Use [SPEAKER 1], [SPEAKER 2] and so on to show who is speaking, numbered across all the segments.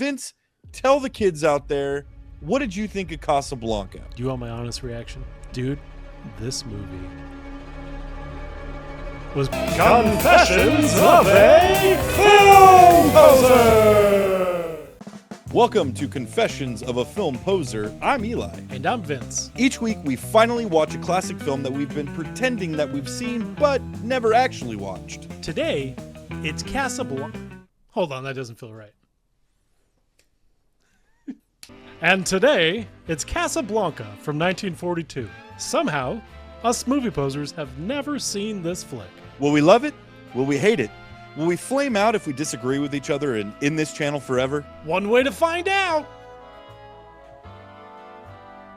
[SPEAKER 1] Vince, tell the kids out there, what did you think of Casablanca?
[SPEAKER 2] Do you want my honest reaction? Dude, this movie was
[SPEAKER 3] Confessions of a Film Poser!
[SPEAKER 1] Welcome to Confessions of a Film Poser. I'm Eli.
[SPEAKER 2] And I'm Vince.
[SPEAKER 1] Each week we finally watch a classic film that we've been pretending that we've seen but never actually watched.
[SPEAKER 2] Today, it's Casablanca. Hold on, that doesn't feel right. And today, it's Casablanca from 1942. Somehow, us movie posers have never seen this flick.
[SPEAKER 1] Will we love it? Will we hate it? Will we flame out if we disagree with each other and in this channel forever?
[SPEAKER 2] One way to find out!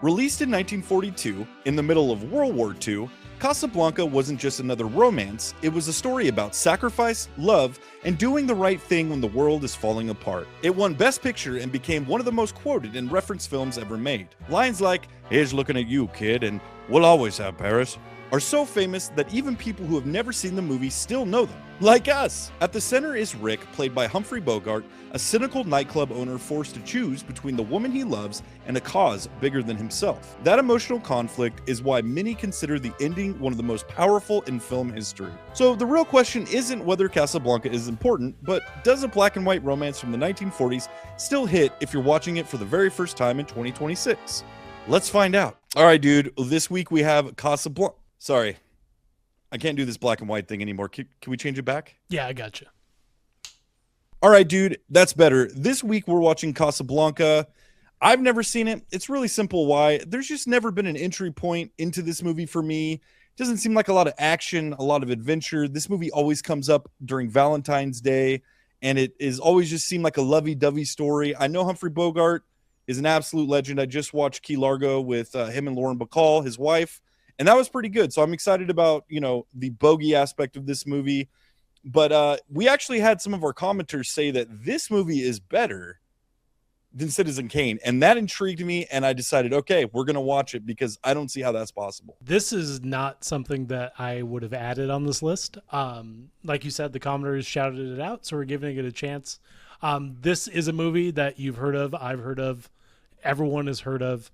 [SPEAKER 1] Released in 1942, in the middle of World War II, Casablanca wasn't just another romance, it was a story about sacrifice, love, and doing the right thing when the world is falling apart. It won Best Picture and became one of the most quoted and referenced films ever made. Lines like, "Here's looking at you, kid," and "We'll always have Paris," are so famous that even people who have never seen the movie still know them, like us. At the center is Rick, played by Humphrey Bogart, a cynical nightclub owner forced to choose between the woman he loves and a cause bigger than himself. That emotional conflict is why many consider the ending one of the most powerful in film history. So the real question isn't whether Casablanca is important, but does a black and white romance from the 1940s still hit if you're watching it for the very first time in 2026? Let's find out. All right, dude, this week we have Casablanca. Sorry, I can't do this black and white thing anymore. Can we change it back?
[SPEAKER 2] Yeah, I got you.
[SPEAKER 1] All right, dude, that's better. This week we're watching Casablanca. I've never seen it. It's really simple why. There's just never been an entry point into this movie for me. It doesn't seem like a lot of action, a lot of adventure. This movie always comes up during Valentine's Day, and it is always just seemed like a lovey-dovey story. I know Humphrey Bogart is an absolute legend. I just watched Key Largo with him and Lauren Bacall, his wife, and that was pretty good. So I'm excited about, the bogey aspect of this movie. But we actually had some of our commenters say that this movie is better than Citizen Kane. And that intrigued me. And I decided, okay, we're going to watch it because I don't see how that's possible.
[SPEAKER 2] This is not something that I would have added on this list. Like you said, the commenters shouted it out, so we're giving it a chance. This is a movie that you've heard of, I've heard of, everyone has heard of.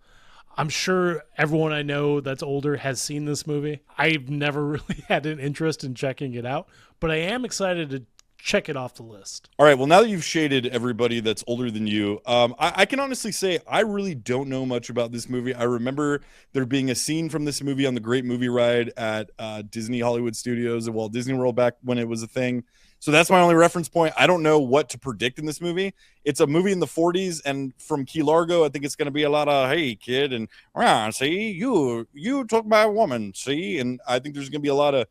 [SPEAKER 2] I'm sure everyone I know that's older has seen this movie. I've never really had an interest in checking it out, but I am excited to check it off the list.
[SPEAKER 1] All right, well, now that you've shaded everybody that's older than you, I can honestly say I really don't know much about this movie. I remember there being a scene from this movie on the Great Movie Ride at Disney Hollywood Studios at Walt Disney World back when it was a thing. So that's my only reference point. I don't know what to predict in this movie. It's a movie in the 40s, and from Key Largo, I think it's going to be a lot of, "Hey, kid," and "See, you took my woman, see?" And I think there's going to be a lot of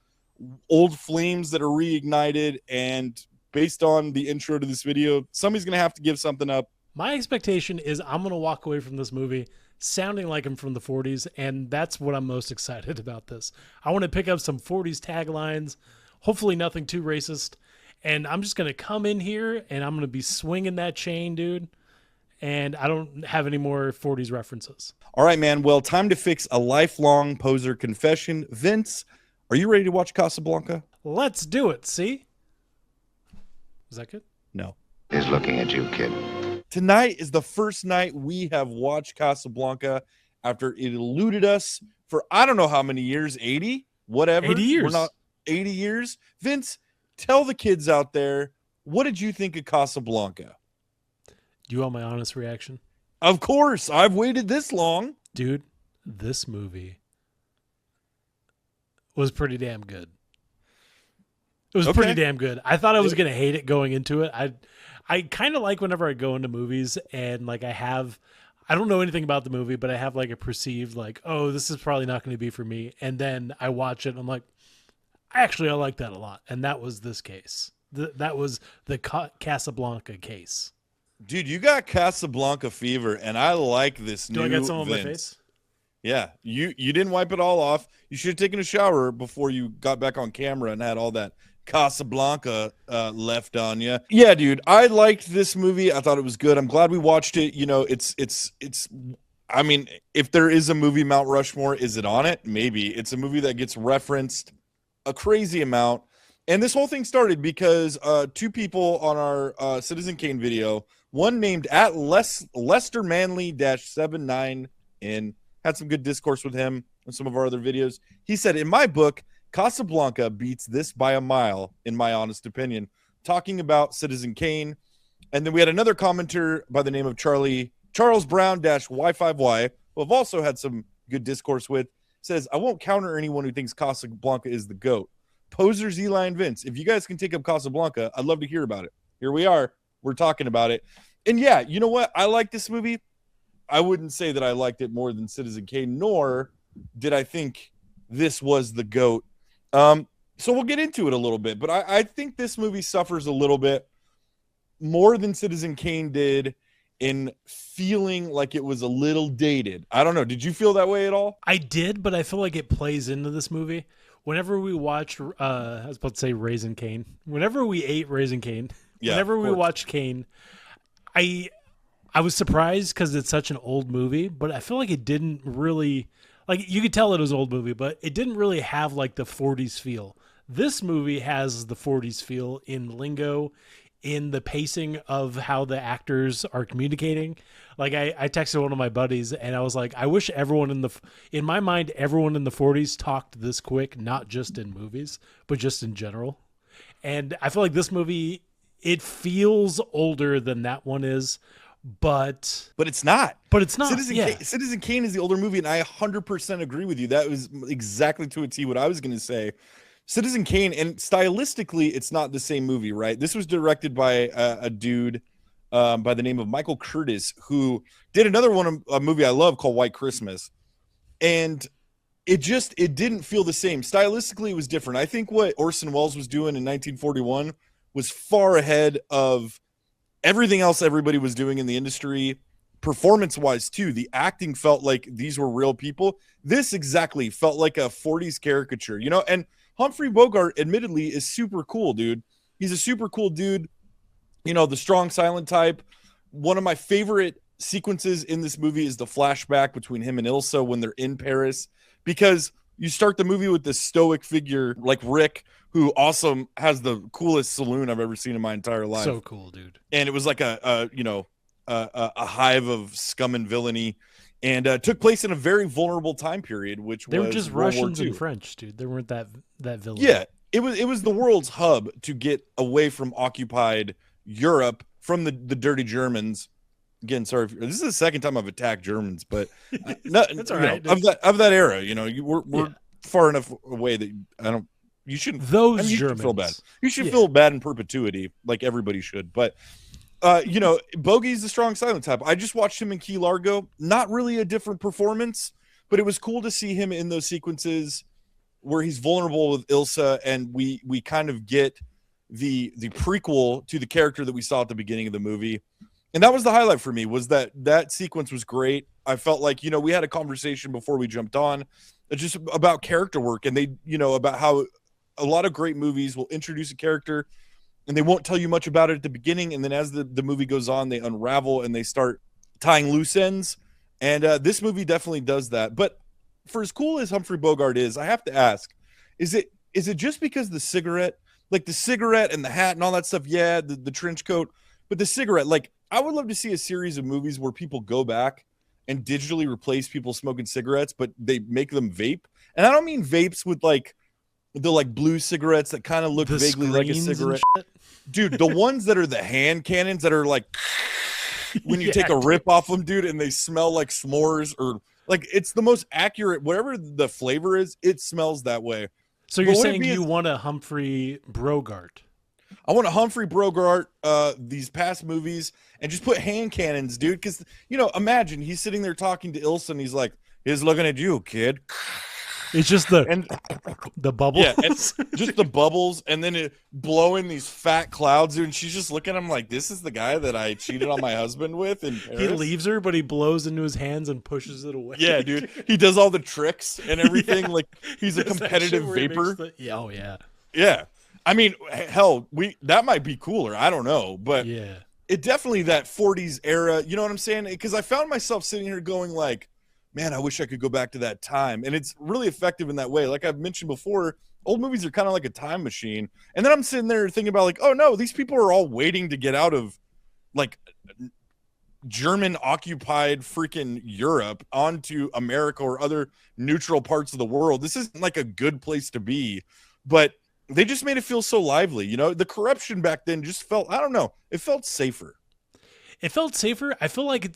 [SPEAKER 1] old flames that are reignited, and based on the intro to this video, somebody's going to have to give something up.
[SPEAKER 2] My expectation is I'm going to walk away from this movie sounding like I'm from the 40s, and that's what I'm most excited about this. I want to pick up some 40s taglines, hopefully nothing too racist. And I'm just going to come in here and I'm going to be swinging that chain, dude. And I don't have any more 40s references.
[SPEAKER 1] All right, man. Well, time to fix a lifelong poser confession. Vince, are you ready to watch Casablanca?
[SPEAKER 2] Let's do it. See? Is that good?
[SPEAKER 1] No.
[SPEAKER 4] Is looking at you, kid.
[SPEAKER 1] Tonight is the first night we have watched Casablanca after it eluded us for I don't know how many years, 80? Whatever.
[SPEAKER 2] 80 years.
[SPEAKER 1] We're not 80 years. Vince, tell the kids out there, what did you think of Casablanca?
[SPEAKER 2] Do you want my honest reaction?
[SPEAKER 1] Of course. I've waited this long.
[SPEAKER 2] Dude, this movie was pretty damn good. It was pretty damn good. I thought I was going to hate it going into it. I kind of like whenever I go into movies and like I don't know anything about the movie, but I have like a perceived like, oh, this is probably not going to be for me. And then I watch it and I'm like, actually, I like that a lot. And that was this case. That was the Casablanca case.
[SPEAKER 1] Dude, you got Casablanca fever, and I like this new
[SPEAKER 2] Do I got some on my
[SPEAKER 1] Vince.
[SPEAKER 2] face?
[SPEAKER 1] Yeah, you didn't wipe it all off. You should have taken a shower before you got back on camera and had all that Casablanca left on you. Yeah, dude, I liked this movie. I thought it was good. I'm glad we watched it. It's I mean, if there is a movie Mount Rushmore, is it on it? Maybe. It's a movie that gets referenced a crazy amount. And this whole thing started because two people on our Citizen Kane video One named at Lester Manley -79 in had some good discourse with him in some of our other videos. He said, in my book, Casablanca beats this by a mile, in my honest opinion, talking about Citizen Kane. And then we had another commenter by the name of Charles Brown -Y5Y, who I've also had some good discourse with, says, I won't counter anyone who thinks Casablanca is the GOAT. Posers, Eli, and Vince, if you guys can take up Casablanca, I'd love to hear about it. Here we are. We're talking about it. And yeah, you know what? I like this movie. I wouldn't say that I liked it more than Citizen Kane, nor did I think this was the GOAT. So we'll get into it a little bit, but I think this movie suffers a little bit more than Citizen Kane did in feeling like it was a little dated. I don't know. Did you feel that way at all?
[SPEAKER 2] I did, but I feel like it plays into this movie. Whenever we watch, I was about to say Raisin Cane. Whenever we ate Raisin Cane, whenever we watched Cane, I was surprised because it's such an old movie, but I feel like it didn't really, like, you could tell it was an old movie, but it didn't really have like the 40s feel. This movie has the 40s feel in lingo, in the pacing of how the actors are communicating. Like I texted one of my buddies and I was like, I wish everyone in my mind, everyone in the 40s talked this quick, not just in movies, but just in general. And I feel like this movie, it feels older than that one is, but
[SPEAKER 1] it's not.
[SPEAKER 2] But it's not.
[SPEAKER 1] Citizen Kane is the older movie, and I 100% agree with you. That was exactly to a T what I was going to say. Citizen Kane, and stylistically, it's not the same movie, right? This was directed by a dude by the name of Michael Curtis, who did another a movie I love called White Christmas. And it didn't feel the same. Stylistically, it was different. I think what Orson Welles was doing in 1941 was far ahead of everything else everybody was doing in the industry, performance-wise, too. The acting felt like these were real people. This exactly felt like a 40s caricature, you know? And Humphrey Bogart, admittedly, is super cool, dude. He's a super cool dude. You know, the strong, silent type. One of my favorite sequences in this movie is the flashback between him and Ilsa when they're in Paris, because you start the movie with this stoic figure like Rick, who also has the coolest saloon I've ever seen in my entire life.
[SPEAKER 2] So cool, dude.
[SPEAKER 1] And it was like a hive of scum and villainy, and took place in a very vulnerable time period, which
[SPEAKER 2] they
[SPEAKER 1] was
[SPEAKER 2] were just
[SPEAKER 1] World War
[SPEAKER 2] Russians
[SPEAKER 1] II.
[SPEAKER 2] and French, dude. They weren't that villain.
[SPEAKER 1] Yeah, it was the world's hub to get away from occupied Europe, from the dirty Germans. Again, sorry, this is the second time I've attacked Germans, but
[SPEAKER 2] that's all right.
[SPEAKER 1] Of that era. You know, we're far enough away that I don't. You shouldn't.
[SPEAKER 2] Those
[SPEAKER 1] you
[SPEAKER 2] Germans
[SPEAKER 1] should feel bad. You should feel bad in perpetuity, like everybody should. But you know, Bogey's the strong silent type. I just watched him in Key Largo. Not really a different performance, but it was cool to see him in those sequences where he's vulnerable with Ilsa, and we kind of get the prequel to the character that we saw at the beginning of the movie. And that was the highlight for me, was that sequence was great. I felt like, you know, we had a conversation before we jumped on just about character work, and they, you know, about how a lot of great movies will introduce a character and they won't tell you much about it at the beginning. And then as the movie goes on, they unravel and they start tying loose ends. And this movie definitely does that. But for as cool as Humphrey Bogart is, I have to ask, is it just because the cigarette, like the cigarette and the hat and all that stuff? Yeah, the trench coat, but the cigarette, like, I would love to see a series of movies where people go back and digitally replace people smoking cigarettes, but they make them vape. And I don't mean vapes with like the like blue cigarettes that kind of look vaguely like a cigarette. Dude, the ones that are the hand cannons that are like when you take a rip off them, dude, and they smell like s'mores, or like, it's the most accurate, whatever the flavor is, it smells that way.
[SPEAKER 2] So you're saying you want a Humphrey Bogart?
[SPEAKER 1] I want a Humphrey Bogart, these past movies, and just put hand cannons, dude. Because, you know, imagine he's sitting there talking to Ilsa, and he's like, he's looking at you, kid.
[SPEAKER 2] It's just the bubbles.
[SPEAKER 1] Yeah, it's just the bubbles, and then it blowing these fat clouds, dude. And she's just looking at him like, this is the guy that I cheated on my husband with in Paris.
[SPEAKER 2] He leaves her, but he blows into his hands and pushes it away.
[SPEAKER 1] Yeah, dude. He does all the tricks and everything. Like, he's a competitive vapor.
[SPEAKER 2] Oh, yeah.
[SPEAKER 1] Yeah. I mean, hell, that might be cooler. I don't know. But
[SPEAKER 2] yeah,
[SPEAKER 1] it definitely that 40s era. You know what I'm saying? Because I found myself sitting here going like, man, I wish I could go back to that time. And it's really effective in that way. Like I've mentioned before, old movies are kind of like a time machine. And then I'm sitting there thinking about like, oh no, these people are all waiting to get out of like German occupied freaking Europe onto America or other neutral parts of the world. This isn't like a good place to be, but they just made it feel so lively. You know, the corruption back then just felt, I don't know, it felt safer.
[SPEAKER 2] It felt safer. I feel like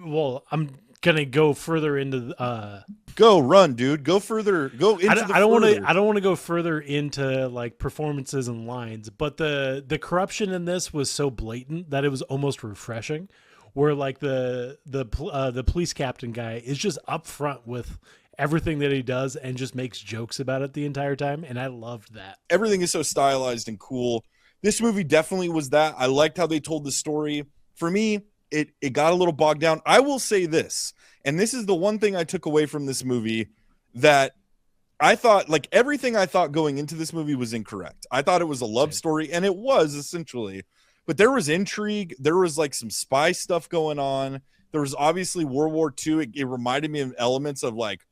[SPEAKER 2] well, I'm gonna go further into
[SPEAKER 1] Go run, dude. Go further. Go into
[SPEAKER 2] I don't want to go further into like performances and lines, but the corruption in this was so blatant that it was almost refreshing. Where like the police captain guy is just upfront with everything that he does and just makes jokes about it the entire time, and I loved that.
[SPEAKER 1] Everything is so stylized and cool. This movie definitely was that. I liked how they told the story. For me, it got a little bogged down. I will say this, and this is the one thing I took away from this movie, that I thought, like, everything I thought going into this movie was incorrect. I thought it was a love story, and it was essentially, but there was intrigue. There was like some spy stuff going on. There was obviously World War II. It reminded me of elements of like,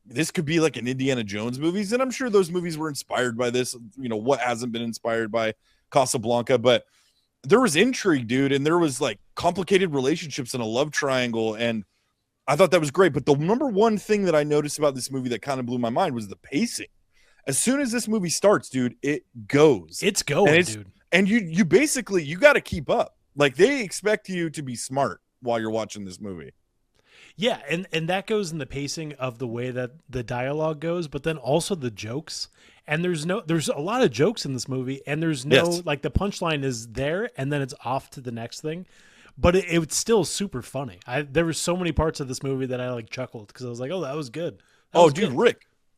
[SPEAKER 1] this could be like an Indiana Jones movies. And I'm sure those movies were inspired by this, you know, what hasn't been inspired by Casablanca, but there was intrigue, dude. And there was like complicated relationships and a love triangle. And I thought that was great. But the number one thing that I noticed about this movie that kind of blew my mind was the pacing. As soon as this movie starts, dude, it goes.
[SPEAKER 2] It's going, dude.
[SPEAKER 1] And you basically, you got to keep up. Like, they expect you to be smart while you're watching this movie.
[SPEAKER 2] Yeah, and that goes in the pacing of the way that the dialogue goes, but then also the jokes. And there's a lot of jokes in this movie, and there's no,
[SPEAKER 1] yes,
[SPEAKER 2] like, the punchline is there, and then it's off to the next thing. But it's still super funny. There were so many parts of this movie that I like chuckled because I was like, oh, that was good.
[SPEAKER 1] Dude,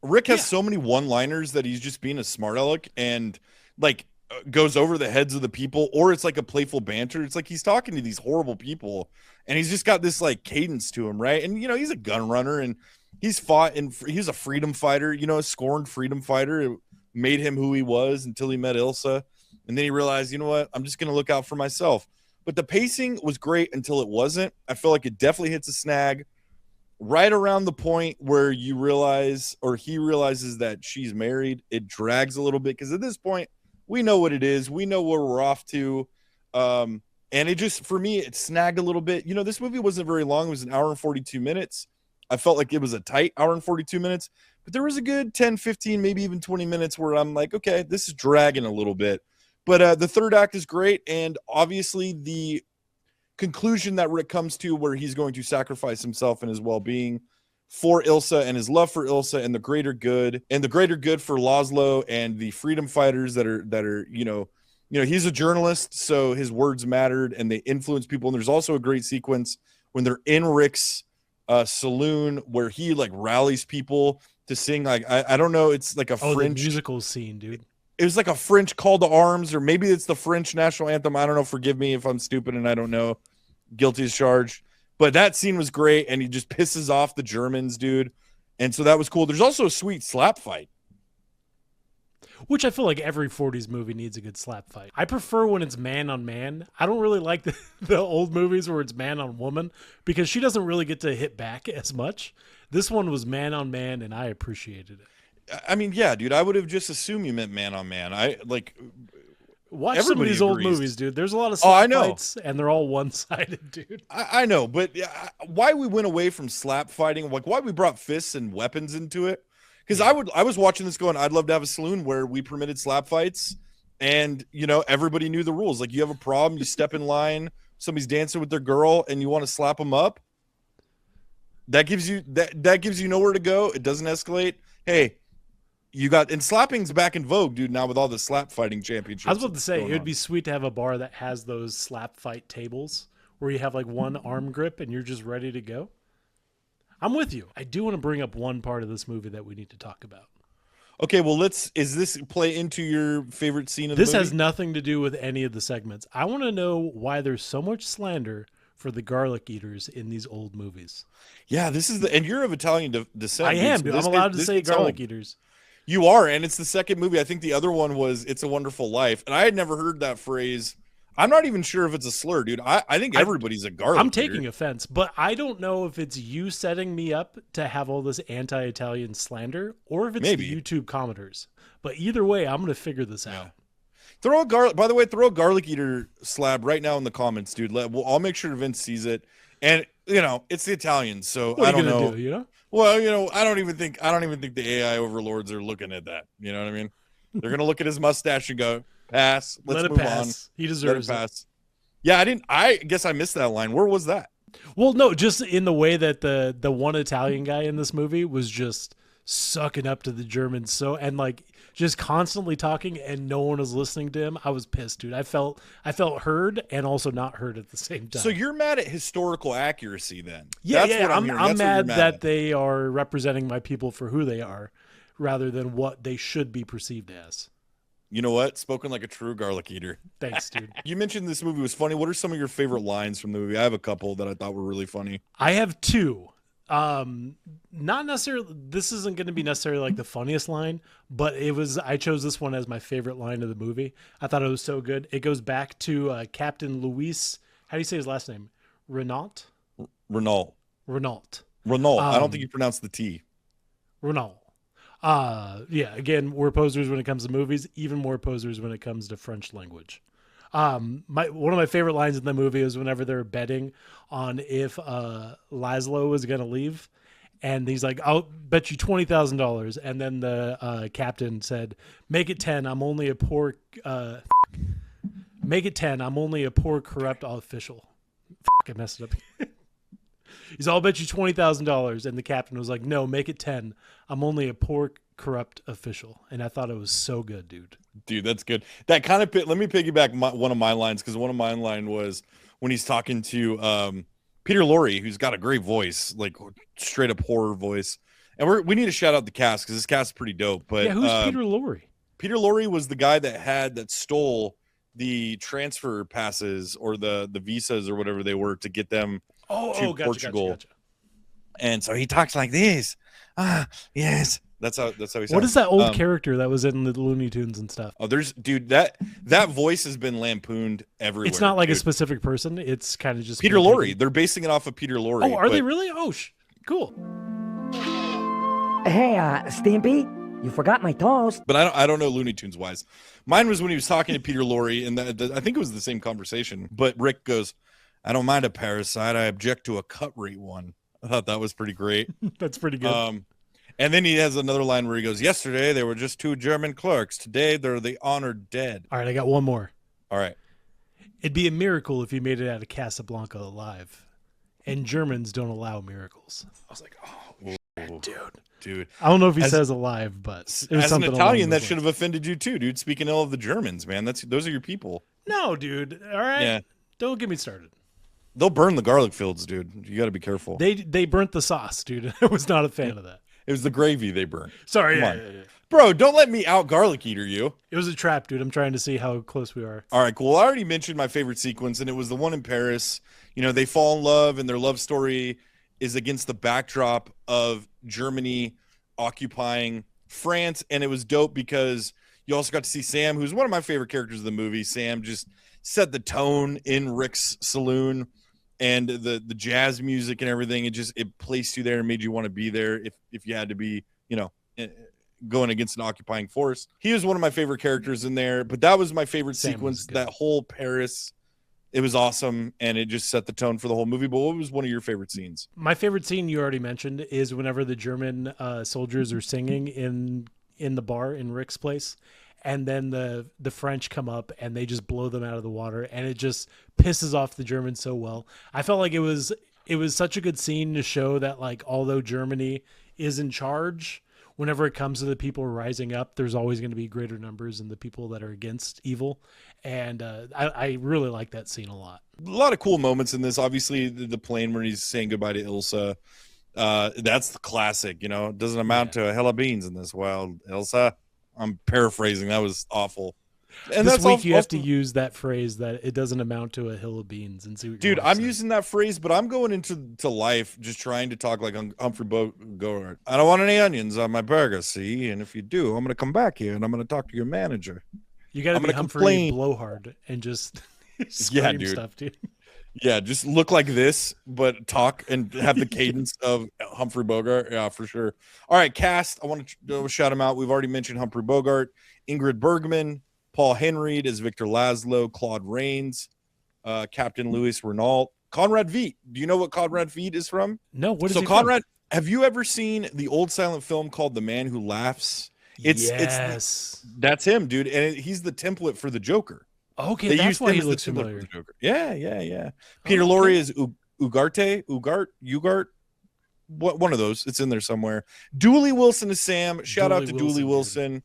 [SPEAKER 1] Rick has so many one-liners that he's just being a smart aleck and like goes over the heads of the people, or it's like a playful banter. It's like he's talking to these horrible people, and he's just got this like cadence to him, right? And you know, he's a gun runner, and he's fought, and he's a freedom fighter, you know, a scorned freedom fighter. It made him who he was until he met Ilsa, and then he realized, you know what, I'm just gonna look out for myself. But the pacing was great until it wasn't. I feel like it definitely hits a snag right around the point where you realize, or he realizes, that she's married. It drags a little bit because at this point we know what it is. We know where we're off to. And it just, for me, it snagged a little bit. You know, this movie wasn't very long. It was an hour and 42 minutes. I felt like it was a tight hour and 42 minutes, but there was a good 10, 15, maybe even 20 minutes where I'm like, okay, this is dragging a little bit. But the third act is great. And obviously the conclusion that Rick comes to, where he's going to sacrifice himself and his well-being for Ilsa and his love for Ilsa and the greater good for Laszlo and the freedom fighters that are, you know, he's a journalist, so his words mattered and they influence people. And there's also a great sequence when they're in Rick's saloon where he like rallies people to sing, like, I don't know, it's like a French
[SPEAKER 2] musical scene, dude.
[SPEAKER 1] It was like a French call to arms, or maybe it's the French national anthem. I don't know. Forgive me if I'm stupid and I don't know. Guilty as charged. But that scene was great, and he just pisses off the Germans, dude. And so that was cool. There's also a sweet slap fight,
[SPEAKER 2] which I feel like every 40s movie needs a good slap fight. I prefer when it's man on man. I don't really like the old movies where it's man on woman, because she doesn't really get to hit back as much. This one was man on man, and I appreciated it.
[SPEAKER 1] I mean, yeah, dude, I would have just assumed you meant man on man. I like
[SPEAKER 2] watch some of these old movies, dude. There's a lot of slap fights, and they're all one-sided, dude.
[SPEAKER 1] I know, but why we went away from slap fighting, like why we brought fists and weapons into it? Because I was watching this going, I'd love to have a saloon where we permitted slap fights, and you know, everybody knew the rules. Like, you have a problem, you step in line, somebody's dancing with their girl, and you want to slap them up. That gives you nowhere to go. It doesn't escalate. Hey. You got, and slapping's back in vogue, dude, now with all the slap fighting championships.
[SPEAKER 2] I was about to say, it would be sweet to have a bar that has those slap fight tables where you have like one arm grip and you're just ready to go. I'm with you. I do want to bring up one part of this movie that we need to talk about.
[SPEAKER 1] Okay, well, is this play into your favorite scene of the movie?
[SPEAKER 2] This has nothing to do with any of the segments. I want to know why there's so much slander for the garlic eaters in these old movies.
[SPEAKER 1] Yeah, and you're of Italian descent.
[SPEAKER 2] I am, dude. I'm allowed to say garlic eaters.
[SPEAKER 1] You are, and it's the second movie. I think the other one was It's a Wonderful Life, and I had never heard that phrase. I'm not even sure if it's a slur, dude. I think everybody's a garlic
[SPEAKER 2] I'm taking offense, but I don't know if it's you setting me up to have all this anti-Italian slander or if it's the YouTube commenters. But either way, I'm going to figure this out.
[SPEAKER 1] Throw a garlic. By the way, throw a garlic eater slab right now in the comments, dude. I'll make sure Vince sees it. And it's the Italians, so
[SPEAKER 2] What
[SPEAKER 1] I
[SPEAKER 2] are you
[SPEAKER 1] don't
[SPEAKER 2] gonna
[SPEAKER 1] know.
[SPEAKER 2] do? You know?
[SPEAKER 1] Well, I don't even think the AI overlords are looking at that. You know what I mean? They're gonna look at his mustache and go, pass. Let's
[SPEAKER 2] Let it
[SPEAKER 1] move
[SPEAKER 2] pass.
[SPEAKER 1] on.
[SPEAKER 2] He
[SPEAKER 1] Let it
[SPEAKER 2] deserves it.
[SPEAKER 1] pass. Yeah, I guess I missed that line. Where was that?
[SPEAKER 2] Well, no, just in the way that the one Italian guy in this movie was just sucking up to the Germans and like just constantly talking and no one was listening to him. I was pissed, dude. I felt heard and also not heard at the same time.
[SPEAKER 1] So you're mad at historical accuracy then?
[SPEAKER 2] Yeah,
[SPEAKER 1] That's what I'm hearing.
[SPEAKER 2] I'm
[SPEAKER 1] That's what you're
[SPEAKER 2] mad that
[SPEAKER 1] at.
[SPEAKER 2] they are representing my people for who they are rather than what they should be perceived as.
[SPEAKER 1] You know what? Spoken like a true garlic eater.
[SPEAKER 2] Thanks, dude.
[SPEAKER 1] You mentioned this movie was funny. What are some of your favorite lines from the movie? I have a couple that I thought were really funny.
[SPEAKER 2] I have two. Not necessarily, this isn't going to be necessarily like the funniest line, but I chose this one as my favorite line of the movie. I thought it was so good. It goes back to Captain Luis. How do you say his last name? Renault.
[SPEAKER 1] Renault. I don't think you pronounce the T.
[SPEAKER 2] Renault. Yeah, again, we're posers when it comes to movies, even more posers when it comes to French language. One of my favorite lines in the movie is whenever they're betting on if Laszlo was going to leave, and he's like, "I'll bet you $20,000," and then the captain said, "Make it 10. I'm only a poor make it 10. I'm only a poor corrupt official." I messed it up. He's all, "I'll bet you $20,000," and the captain was like, "No, make it 10. I'm only a poor corrupt official." And I thought it was so good, dude.
[SPEAKER 1] Dude, that's good. That kind of let me piggyback one of my lines, because one of my line was when he's talking to Peter Lorre, who's got a great voice, like straight up horror voice. And we need to shout out the cast because this cast is pretty dope. But
[SPEAKER 2] yeah, who's Peter Lorre?
[SPEAKER 1] Peter Lorre was the guy that stole the transfer passes or the visas or whatever they were to get them to Portugal.
[SPEAKER 2] Gotcha.
[SPEAKER 1] And so he talks like this. Yes. That's how he sounds.
[SPEAKER 2] What is that old character that was in the Looney Tunes and stuff?
[SPEAKER 1] Oh, dude, that voice has been lampooned everywhere.
[SPEAKER 2] It's not like
[SPEAKER 1] dude.
[SPEAKER 2] a specific person. It's kind of just
[SPEAKER 1] Peter Lorre. They're basing it off of Peter Lorre.
[SPEAKER 2] Oh, are they really? Oh, cool.
[SPEAKER 4] Hey, Stimpy, you forgot my toast.
[SPEAKER 1] But I don't know Looney Tunes wise. Mine was when he was talking to Peter Lorre, and I think it was the same conversation. But Rick goes, "I don't mind a parasite. I object to a cut rate one." I thought that was pretty great.
[SPEAKER 2] That's pretty good.
[SPEAKER 1] And then he has another line where he goes, "Yesterday there were just 2 German clerks. Today they're the honored dead."
[SPEAKER 2] All right, I got one more.
[SPEAKER 1] All right.
[SPEAKER 2] It'd be a miracle if you made it out of Casablanca alive. And Germans don't allow miracles. I was like, oh,
[SPEAKER 1] dude.
[SPEAKER 2] I don't know if he says alive, but it was
[SPEAKER 1] as
[SPEAKER 2] something
[SPEAKER 1] an Italian, that
[SPEAKER 2] lines.
[SPEAKER 1] should have offended you too, dude. Speaking ill of the Germans, man. Those are your people.
[SPEAKER 2] No, dude. All right.
[SPEAKER 1] Yeah.
[SPEAKER 2] Don't get me started.
[SPEAKER 1] They'll burn the garlic fields, dude. You got to be careful.
[SPEAKER 2] They burnt the sauce, dude. I was not a fan of that.
[SPEAKER 1] It was the gravy they burned.
[SPEAKER 2] Sorry.
[SPEAKER 1] Yeah. Bro, don't let me out garlic eater you.
[SPEAKER 2] It was a trap, dude. I'm trying to see how close we are.
[SPEAKER 1] All right, cool. I already mentioned my favorite sequence, and it was the one in Paris. They fall in love, and their love story is against the backdrop of Germany occupying France. And it was dope because you also got to see Sam, who's one of my favorite characters of the movie. Sam just set the tone in Rick's saloon, and the jazz music and everything. It placed you there and made you want to be there if you had to be, going against an occupying force. He was one of my favorite characters in there, but that was my favorite sequence. That whole Paris, it was awesome, and it just set the tone for the whole movie. But what was one of your favorite scenes?
[SPEAKER 2] My favorite scene you already mentioned is whenever the German soldiers are singing in the bar in Rick's place, and then the French come up and they just blow them out of the water, and it just pisses off the Germans so well. I felt like it was such a good scene to show that, like, although Germany is in charge, whenever it comes to the people rising up, there's always going to be greater numbers than the people that are against evil. And I really like that scene a lot.
[SPEAKER 1] A lot of cool moments in this. Obviously, the plane where he's saying goodbye to Ilsa. That's the classic, It doesn't amount to a hell of beans in this world, Ilsa. I'm paraphrasing. That was awful. And
[SPEAKER 2] this week you have to use that phrase that it doesn't amount to a hill of beans and see what
[SPEAKER 1] dude, I'm using that phrase, but I'm going into life just trying to talk like Humphrey Bogart. I don't want any onions on my burger, see? And if you do, I'm going to come back here and I'm going to talk to your manager.
[SPEAKER 2] You got to be Humphrey Blowhard and just scream
[SPEAKER 1] dude.
[SPEAKER 2] stuff, dude.
[SPEAKER 1] Yeah, just look like this, but talk and have the cadence of Humphrey Bogart. Yeah, for sure. All right, cast. I want to shout him out. We've already mentioned Humphrey Bogart, Ingrid Bergman, Paul Henreid as Victor Laszlo, Claude Rains, Captain Louis Renault, Conrad Veidt. Do you know what Conrad Veidt is from?
[SPEAKER 2] No, what is
[SPEAKER 1] so
[SPEAKER 2] he
[SPEAKER 1] Conrad? From? Have you ever seen the old silent film called The Man Who Laughs?
[SPEAKER 2] Yes,
[SPEAKER 1] that's him, dude, and he's the template for the Joker.
[SPEAKER 2] Okay, that's why he looks familiar.
[SPEAKER 1] Yeah. Peter Lorre is Ugart. One of those. It's in there somewhere. Dooley Wilson is Sam. Shout out to Dooley Wilson.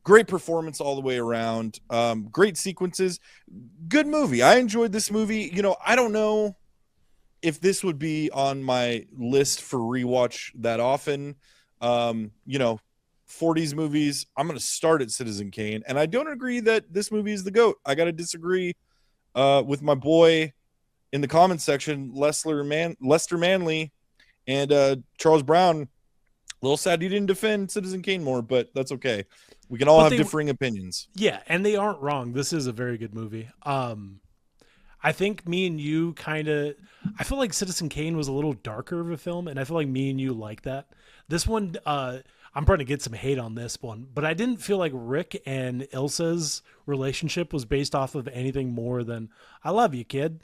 [SPEAKER 1] Great performance all the way around. Great sequences. Good movie. I enjoyed this movie. You know, I don't know if this would be on my list for rewatch that often. You know, 40s movies, I'm going to start at Citizen Kane, and I don't agree that this movie is the GOAT. I got to disagree with my boy in the comments section, Lester Manley and Charles Brown. A little sad he didn't defend Citizen Kane more, but that's okay. We can all have differing opinions.
[SPEAKER 2] Yeah, and they aren't wrong. This is a very good movie. I think me and you I feel like Citizen Kane was a little darker of a film, and I feel like me and you like that. This one, I'm probably to get some hate on this one, but I didn't feel like Rick and Ilsa's relationship was based off of anything more than "I love you, kid."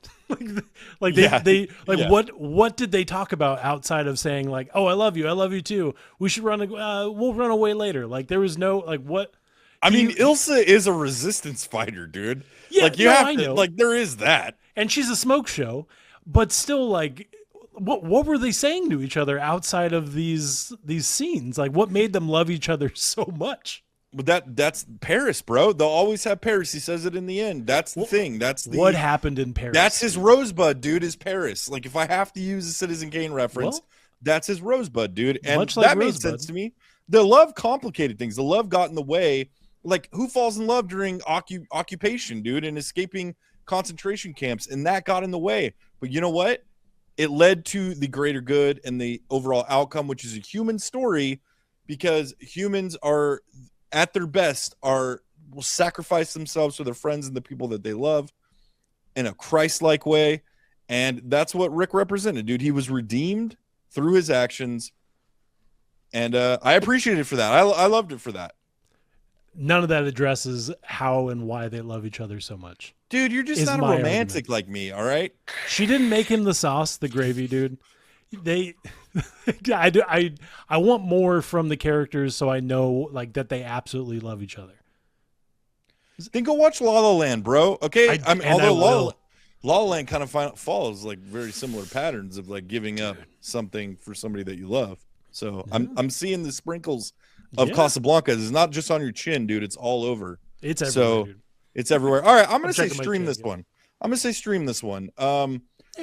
[SPEAKER 2] What did they talk about outside of saying like, "Oh, I love you too. We should we'll run away later." Like there was no like what.
[SPEAKER 1] I mean, Ilsa is a resistance fighter, dude.
[SPEAKER 2] Yeah,
[SPEAKER 1] like have to, like there is that,
[SPEAKER 2] and she's a smoke show, but still like. What were they saying to each other outside of these scenes? Like, what made them love each other so much?
[SPEAKER 1] But that's Paris, bro. They'll always have Paris. He says it in the end. That's the thing.
[SPEAKER 2] What happened in Paris.
[SPEAKER 1] That's his rosebud, dude. Is Paris? Like, if I have to use a Citizen Kane reference, that's his rosebud, dude. And that made sense to me. The love complicated things. The love got in the way. Like, who falls in love during occupation, dude, and escaping concentration camps? And that got in the way. But you know what? It led to the greater good and the overall outcome, which is a human story, because humans are at their best will sacrifice themselves for their friends and the people that they love in a Christ-like way. And that's what Rick represented, dude. He was redeemed through his actions. And I appreciate it for that. I loved it for that.
[SPEAKER 2] None of that addresses how and why they love each other so much.
[SPEAKER 1] Dude, you're just not a romantic like me, all right?
[SPEAKER 2] She didn't make him the sauce, the gravy, dude. I want more from the characters so I know like that they absolutely love each other.
[SPEAKER 1] Then go watch La La Land, bro. Okay? Although La La Land kind of follows like very similar patterns of like giving up something for somebody that you love. So I'm seeing the sprinkles of Casablanca. It's not just on your chin, dude. It's all over.
[SPEAKER 2] It's everywhere, dude.
[SPEAKER 1] It's everywhere. All right, I'm going to say stream this one. I'm going to say stream this one.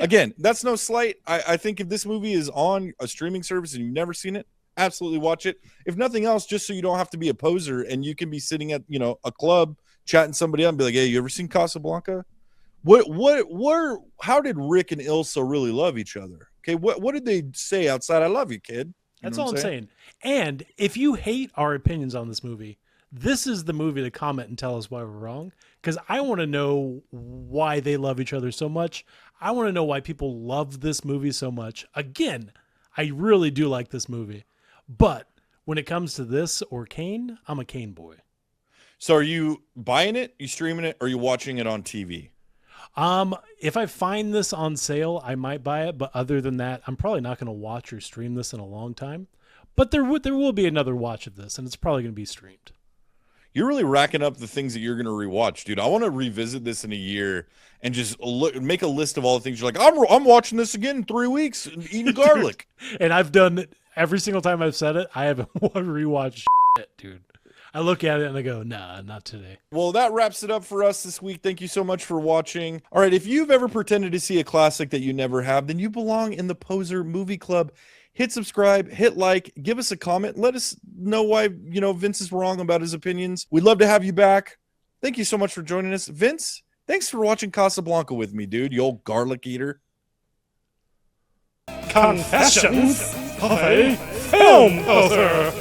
[SPEAKER 1] Again, that's no slight. I think if this movie is on a streaming service and you've never seen it, absolutely watch it. If nothing else, just so you don't have to be a poser and you can be sitting at, a club chatting somebody up and be like, hey, you ever seen Casablanca? How did Rick and Ilsa really love each other? Okay, what did they say outside? I love you, kid.
[SPEAKER 2] That's all I'm saying. And if you hate our opinions on this movie, this is the movie to comment and tell us why we're wrong. Because I want to know why they love each other so much. I want to know why people love this movie so much. Again, I really do like this movie. But when it comes to this or Kane, I'm a Kane boy.
[SPEAKER 1] So are you buying it, you streaming it, or are you watching it on TV?
[SPEAKER 2] If I find this on sale, I might buy it. But other than that, I'm probably not going to watch or stream this in a long time. But there will be another watch of this, and it's probably going to be streamed.
[SPEAKER 1] You're really racking up the things that you're going to rewatch, dude. I want to revisit this in a year and just make a list of all the things you're like, I'm watching this again in 3 weeks and eating garlic.
[SPEAKER 2] And I've done every single time I've said it, I haven't rewatched shit, dude. I look at it and I go, nah, not today.
[SPEAKER 1] Well, that wraps it up for us this week. Thank you so much for watching. All right, if you've ever pretended to see a classic that you never have, then you belong in the Poser Movie Club. Hit subscribe, hit like, give us a comment. Let us know why, Vince is wrong about his opinions. We'd love to have you back. Thank you so much for joining us. Vince, thanks for watching Casablanca with me, dude, you old garlic eater.
[SPEAKER 3] Confessions of a Film Poser.